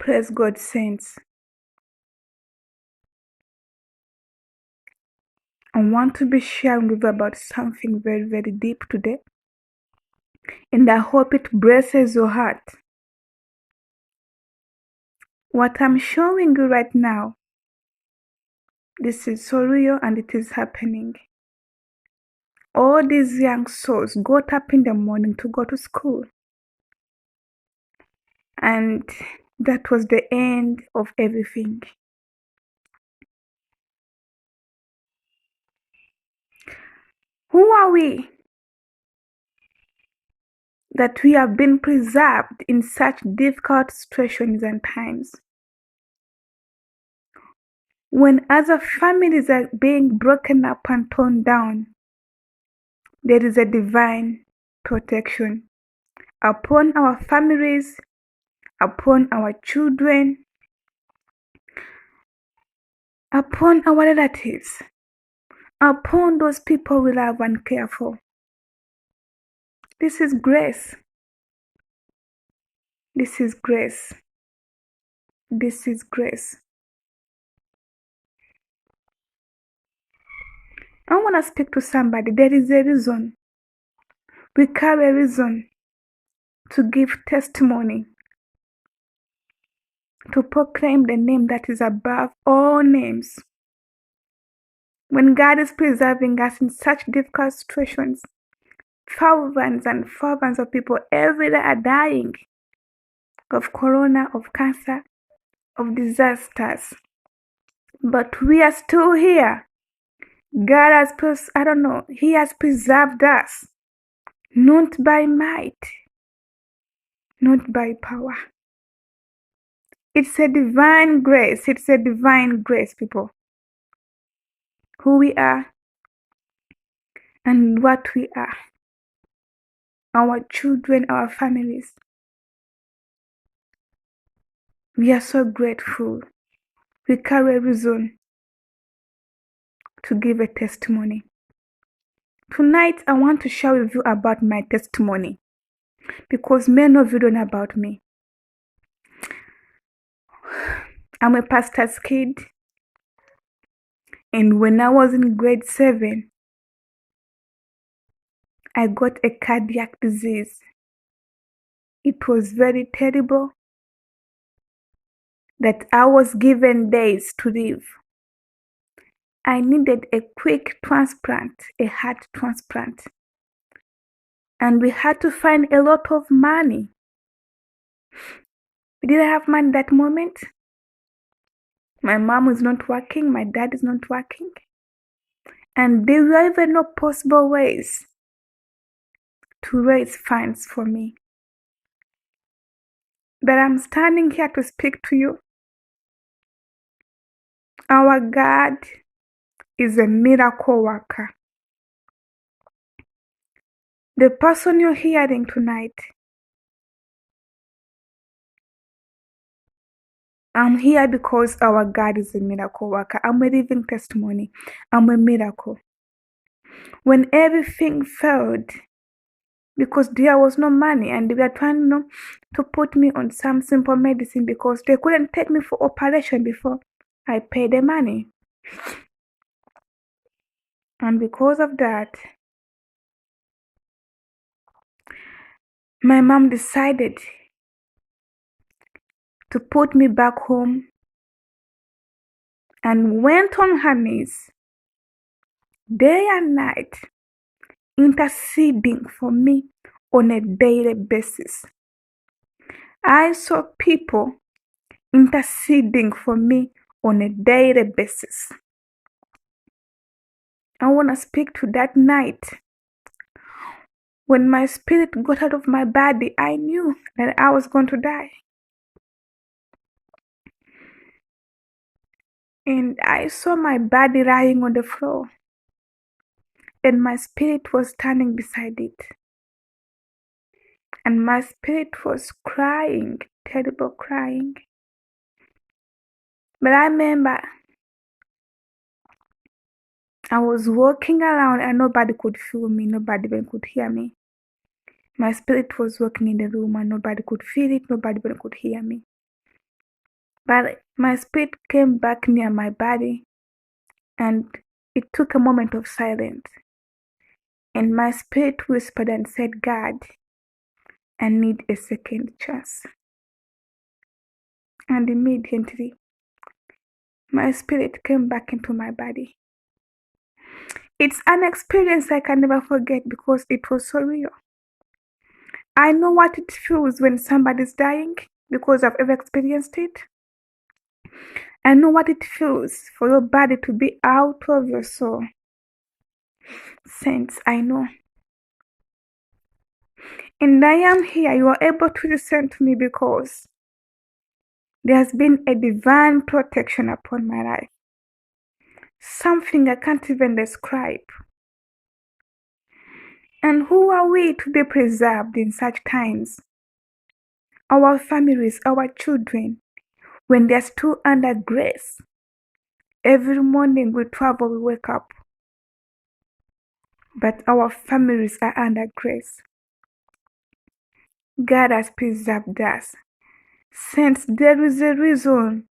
Praise God, saints. I want to be sharing with you about something very, very deep today. And I hope it blesses your heart. What I'm showing you right now, this is so real and it is happening. All these young souls got up in the morning to go to school. And that was the end of everything. Who are we that we have been preserved in such difficult situations and times? When other families are being broken up and torn down, there is a divine protection upon our families, upon our children, upon our relatives, upon those people we love and care for. This is grace. This is grace. This is grace. I want to speak to somebody. There is a reason. We carry a reason to give testimony, to proclaim the name that is above all names. When God is preserving us in such difficult situations, thousands and thousands of people every day are dying of corona, of cancer, of disasters. But we are still here. God has, He has preserved us, not by might, not by power. It's a divine grace. It's a divine grace, people. Who we are and what we are. Our children, our families. We are so grateful. We carry a reason to give a testimony. Tonight, I want to share with you about my testimony because many of you don't know about me. I'm a pastor's kid, and when I was in grade 7, I got a cardiac disease. It was very terrible that I was given days to live. I needed a quick transplant, a heart transplant. And we had to find a lot of money. We didn't have money that moment. My mom is not working, my dad is not working. And there were even no possible ways to raise funds for me. But I'm standing here to speak to you. Our God is a miracle worker. The person you're hearing tonight, I'm here because our God is a miracle worker. I'm a living testimony. I'm a miracle. When everything failed, because there was no money and they were trying to put me on some simple medicine because they couldn't take me for operation before I paid the money. And because of that, my mom decided to put me back home and went on her knees day and night, interceding for me on a daily basis. I saw people interceding for me on a daily basis. I want to speak to that night. When my spirit got out of my body, I knew that I was going to die. And I saw my body lying on the floor. And my spirit was standing beside it. And my spirit was crying, terrible crying. But I remember I was walking around and nobody could feel me, nobody even could hear me. My spirit was walking in the room and nobody could feel it, nobody even could hear me. But my spirit came back near my body, and it took a moment of silence. And my spirit whispered and said, God, I need a second chance. And immediately, my spirit came back into my body. It's an experience I can never forget because it was so real. I know what it feels when somebody's dying because I've ever experienced it. I know what it feels for your body to be out of your soul. Saints, I know. And I am here. You are able to listen to me because there has been a divine protection upon my life. Something I can't even describe. And who are we to be preserved in such times? Our families, our children, when they're still under grace. Every morning we travel, we wake up. But our families are under grace. God has preserved us. Since there is a reason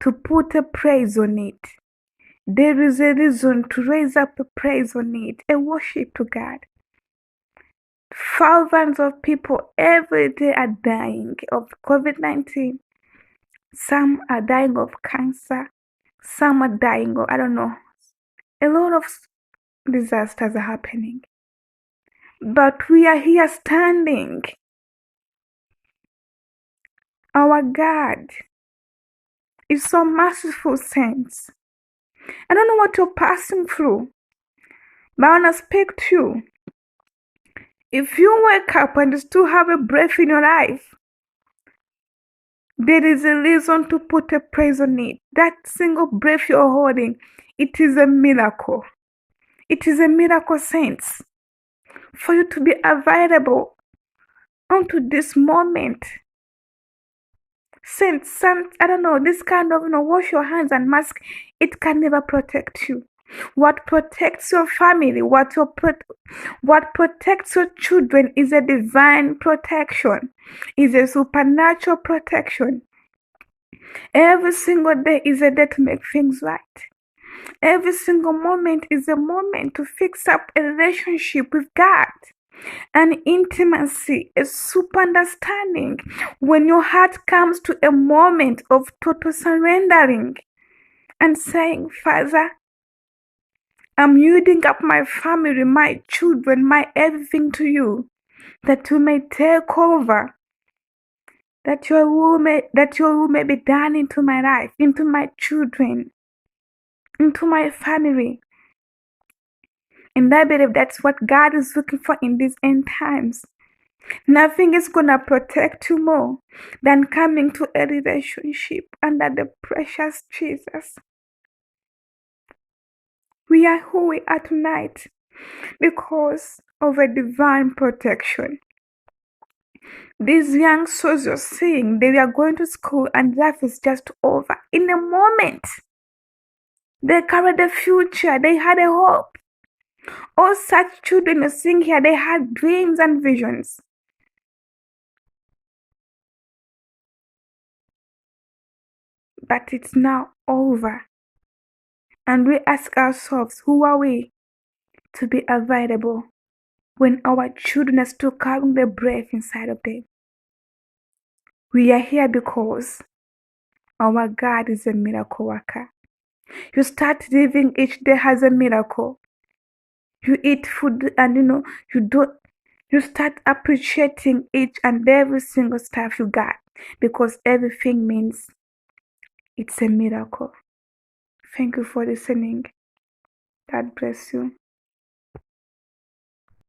to put a praise on it, there is a reason to raise up a praise on it, a worship to God. Thousands of people every day are dying of COVID-19. Some are dying of cancer. Some are dying of, I don't know. A lot of disasters are happening. But we are here standing. Our God is so merciful, saints. I don't know what you're passing through, but I want to speak to you. If you wake up and still have a breath in your life, there is a reason to put a praise on it. That single breath you're holding, it is a miracle. It is a miracle, saints, for you to be available unto this moment. Saints, I don't know, this kind of, wash your hands and mask, it can never protect you. What protects your family, what protects your children is a divine protection, is a supernatural protection. Every single day is a day to make things right. Every single moment is a moment to fix up a relationship with God. An intimacy, a super understanding. When your heart comes to a moment of total surrendering and saying, Father, I'm yielding up my family, my children, my everything to you, that you may take over, that your will may be done into my life, into my children, into my family. And I believe that's what God is looking for in these end times. Nothing is going to protect you more than coming to a relationship under the precious Jesus. We are who we are tonight because of a divine protection. These young souls you're seeing, they are going to school and life is just over. In a moment, they carried a future, they had a hope. All such children you're seeing here, they had dreams and visions. But it's now over. And we ask ourselves, who are we to be available when our children are still carrying the breath inside of them? We are here because our God is a miracle worker. You start living each day as a miracle. You eat food and you start appreciating each and every single stuff you got because everything means it's a miracle. Thank you for listening. God bless you.